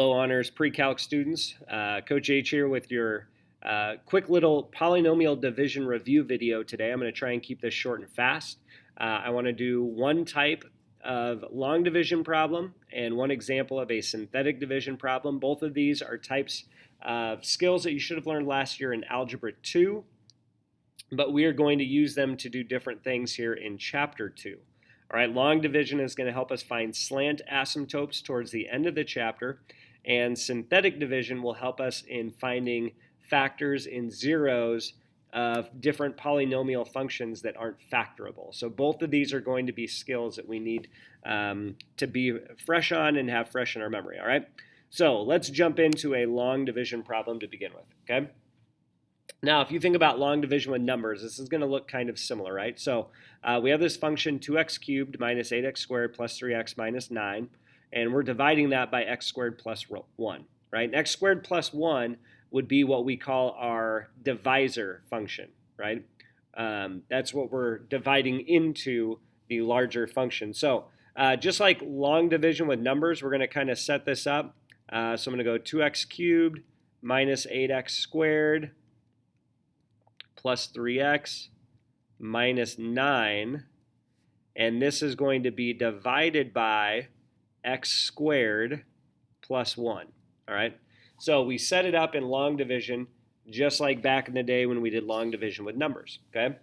Hello, honors pre-calc students. Coach H here with your quick little polynomial division review video today. I'm going to try and keep this short and fast. I want to do one type of long division problem and one example of a synthetic division problem. Both of these are types of skills that you should have learned last year in Algebra 2, but we are going to use them to do different things here in Chapter 2. All right, long division is going to help us find slant asymptotes towards the end of the chapter. And synthetic division will help us in finding factors in zeros of different polynomial functions that aren't factorable. So both of these are going to be skills that we need to be fresh on and have fresh in our memory, all right? So let's jump into a long division problem to begin with, okay? Now, if you think about long division with numbers, this is going to look kind of similar, right? So we have this function 2x cubed minus 8x squared plus 3x minus 9. And we're dividing that by x squared plus 1, right? And x squared plus 1 would be what we call our divisor function, right? That's what we're dividing into the larger function. So just like long division with numbers, we're going to kind of set this up. So I'm going to go 2x cubed minus 8x squared plus 3x minus 9. And this is going to be divided by x squared plus 1, all right? So we set it up in long division just like back in the day when we did long division with numbers, okay?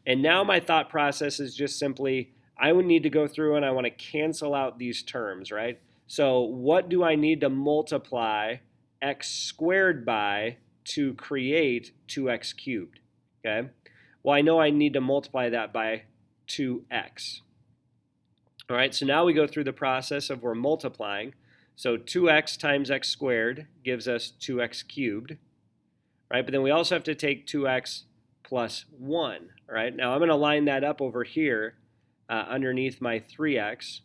And now my thought process is just simply, I would need to go through and I want to cancel out these terms, right? So what do I need to multiply x squared by to create 2x cubed, okay? Well, I know I need to multiply that by 2x. All right, so now we go through the process of we're multiplying. So 2x times x squared gives us 2x cubed, right? But then we also have to take 2x plus 1, all right? Now I'm going to line that up over here underneath my 3x,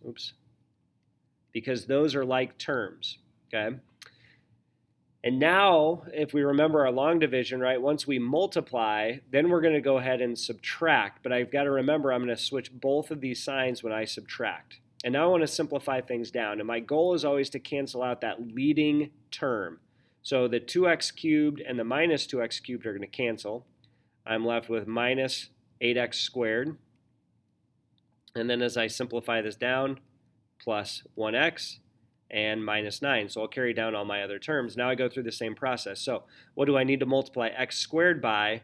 because those are like terms, okay? And now, if we remember our long division, right, once we multiply, then we're going to go ahead and subtract. But I've got to remember I'm going to switch both of these signs when I subtract. And now I want to simplify things down. And my goal is always to cancel out that leading term. So the 2x cubed and the minus 2x cubed are going to cancel. I'm left with minus 8x squared. And then as I simplify this down, plus 1x. And minus 9. So I'll carry down all my other terms. Now I go through the same process. So what do I need to multiply x squared by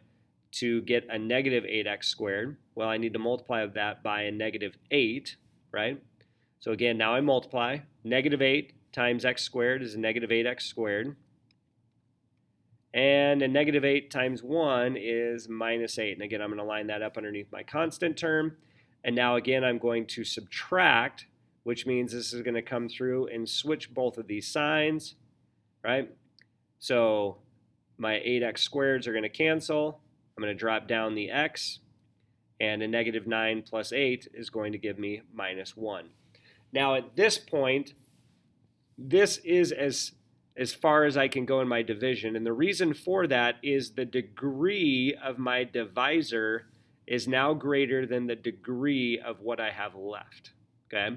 to get a negative 8x squared? Well, I need to multiply that by a negative 8, right? So again, now I multiply. Negative 8 times x squared is a negative 8x squared. And a negative 8 times 1 is minus 8. And again, I'm going to line that up underneath my constant term. And now again, I'm going to subtract, which means this is going to come through and switch both of these signs, right? So my 8x squareds are going to cancel. I'm going to drop down the x, and a negative 9 plus 8 is going to give me minus 1. Now at this point, this is as far as I can go in my division, and the reason for that is the degree of my divisor is now greater than the degree of what I have left, okay?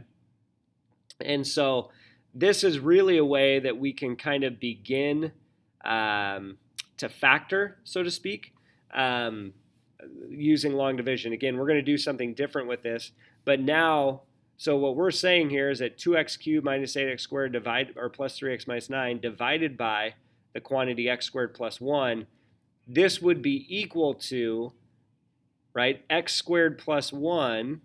And so this is really a way that we can kind of begin to factor, so to speak, using long division. Again, we're going to do something different with this. But now, so what we're saying here is that 2x cubed minus 8x squared plus 3x minus 9 divided by the quantity x squared plus 1, this would be equal to, right, x squared plus 1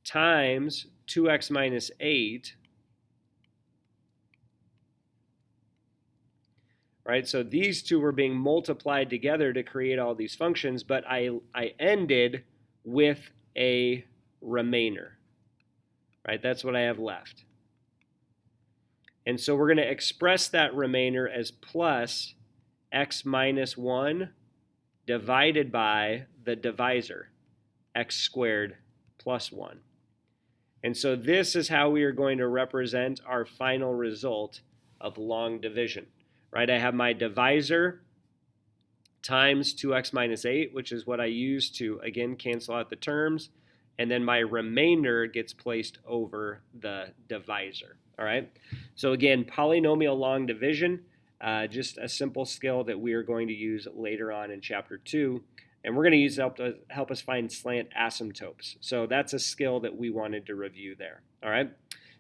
times 2x minus 8, right? So these two were being multiplied together to create all these functions, but I ended with a remainder, right? That's what I have left. And so we're going to express that remainder as plus x minus 1 divided by the divisor, x squared plus 1. And so this is how we are going to represent our final result of long division, right? I have my divisor times 2x minus 8, which is what I use to, again, cancel out the terms. and then my remainder gets placed over the divisor. All right. So again, polynomial long division, just a simple skill that we are going to use later on in chapter 2. And we're going to use it to help us find slant asymptotes. So that's a skill that we wanted to review there. All right.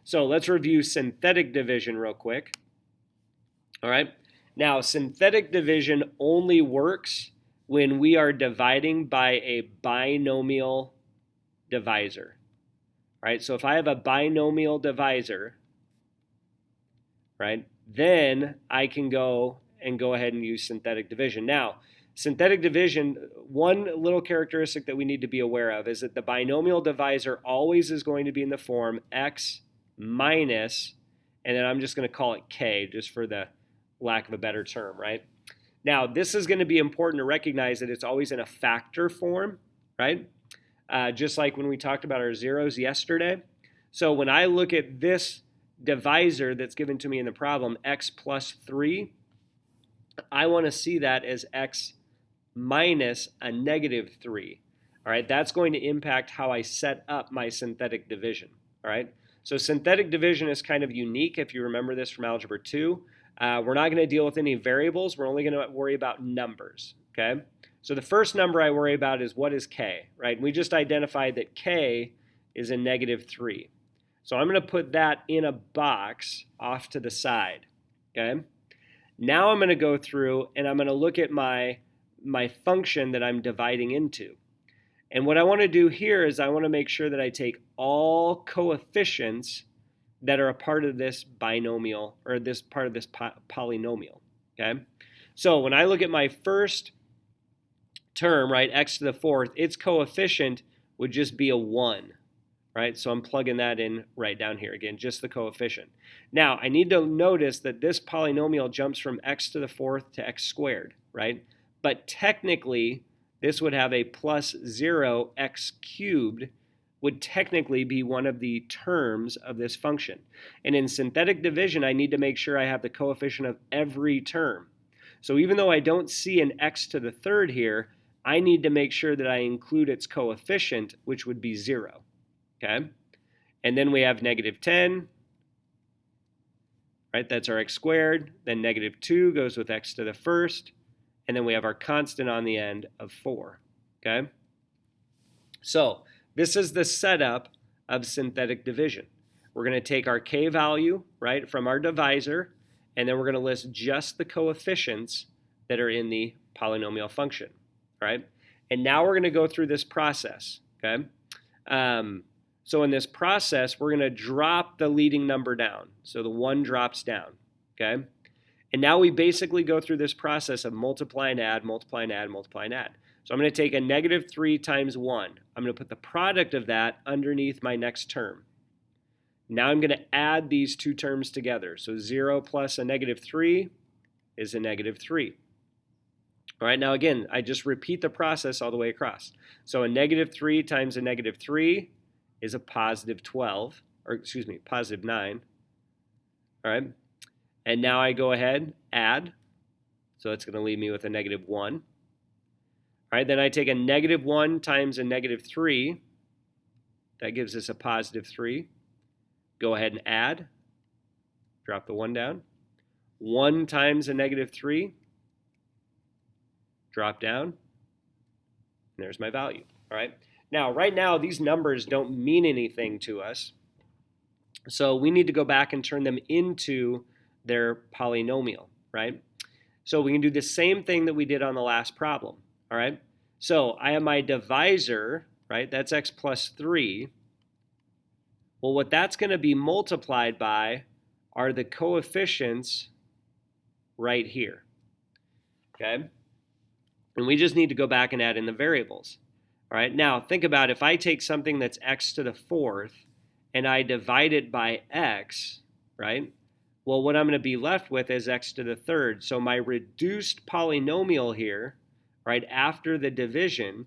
So let's review synthetic division real quick. All right. Now, synthetic division only works when we are dividing by a binomial divisor. Right? So if I have a binomial divisor, right, then I can go ahead and use synthetic division. Now, synthetic division, one little characteristic that we need to be aware of is that the binomial divisor always is going to be in the form x minus, and then I'm just going to call it k just for the lack of a better term, right? Now, this is going to be important to recognize that it's always in a factor form, right? Just like when we talked about our zeros yesterday. So when I look at this divisor that's given to me in the problem, x plus 3, I want to see that as x minus a negative 3. All right, that's going to impact how I set up my synthetic division. All right, so synthetic division is kind of unique if you remember this from Algebra 2. We're not going to deal with any variables. We're only going to worry about numbers. Okay, so the first number I worry about is what is k, right? And we just identified that k is a negative 3. So I'm going to put that in a box off to the side. Okay, now I'm going to go through and I'm going to look at my function that I'm dividing into. And what I want to do here is I want to make sure that I take all coefficients that are a part of this binomial, or this part of this polynomial. Okay, so when I look at my first term, right, x to the 4th, its coefficient would just be a 1. Right, so I'm plugging that in right down here again, just the coefficient. Now, I need to notice that this polynomial jumps from x to the 4th to x squared, right? But technically, this would have a plus 0 x cubed would technically be one of the terms of this function. And in synthetic division, I need to make sure I have the coefficient of every term. So even though I don't see an x to the 3rd here, I need to make sure that I include its coefficient, which would be 0. Okay, and then we have negative 10, right? That's our x squared. Then negative 2 goes with x to the 1st, and then we have our constant on the end of 4. Okay, so this is the setup of synthetic division. We're going to take our k value, right, from our divisor, and then we're going to list just the coefficients that are in the polynomial function, right? And now we're going to go through this process. Okay. So in this process, we're going to drop the leading number down. So the 1 drops down, okay? And now we basically go through this process of multiply and add, multiply and add, multiply and add. So I'm going to take a negative 3 times 1. I'm going to put the product of that underneath my next term. Now I'm going to add these two terms together. So 0 plus a negative 3 is a negative 3. All right, now again, I just repeat the process all the way across. So a negative 3 times a negative 3 is a positive 12, or excuse me, positive 9. All right, and now I go ahead, add. So it's going to leave me with a negative 1. All right, then I take a negative 1 times a negative 3. That gives us a positive 3. Go ahead and add. Drop the 1 down. 1 times a negative 3. Drop down. And there's my value. All right. Now, right now, these numbers don't mean anything to us. So we need to go back and turn them into their polynomial, right? So we can do the same thing that we did on the last problem, all right? So I have my divisor, right? That's x plus 3. Well, what that's going to be multiplied by are the coefficients right here, okay? And we just need to go back and add in the variables. All right, now think about if I take something that's x to the 4th and I divide it by x, right? Well, what I'm going to be left with is x to the 3rd. So my reduced polynomial here, right, after the division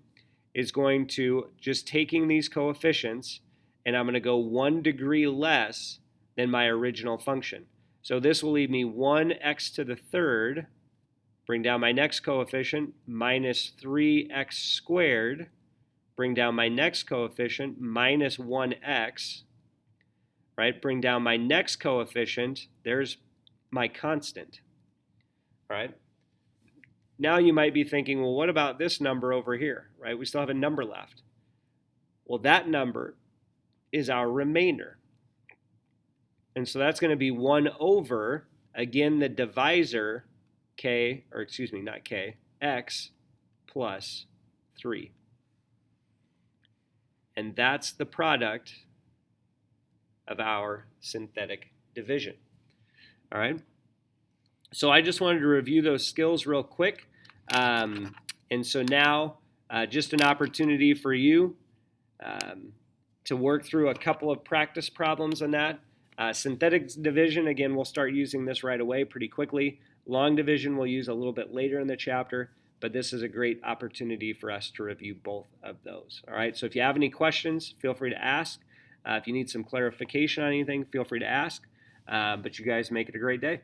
is going to, just taking these coefficients, and I'm going to go 1 degree less than my original function. So this will leave me 1x to the 3rd, bring down my next coefficient, minus 3x squared, Bring down my next coefficient, minus 1x, right? Bring down my next coefficient, there's my constant, right? Now you might be thinking, well, what about this number over here, right? We still have a number left. Well, that number is our remainder. And so that's going to be 1 over, again, the divisor, k, or excuse me, not k, x plus 3. And that's the product of our synthetic division. All right? So I just wanted to review those skills real quick. And so now, just an opportunity for you to work through a couple of practice problems on that. Synthetic division, again, we'll start using this right away pretty quickly. Long division we'll use a little bit later in the chapter, but this is a great opportunity for us to review both of those. All right, so if you have any questions, feel free to ask. If you need some clarification on anything, feel free to ask. But you guys make it a great day.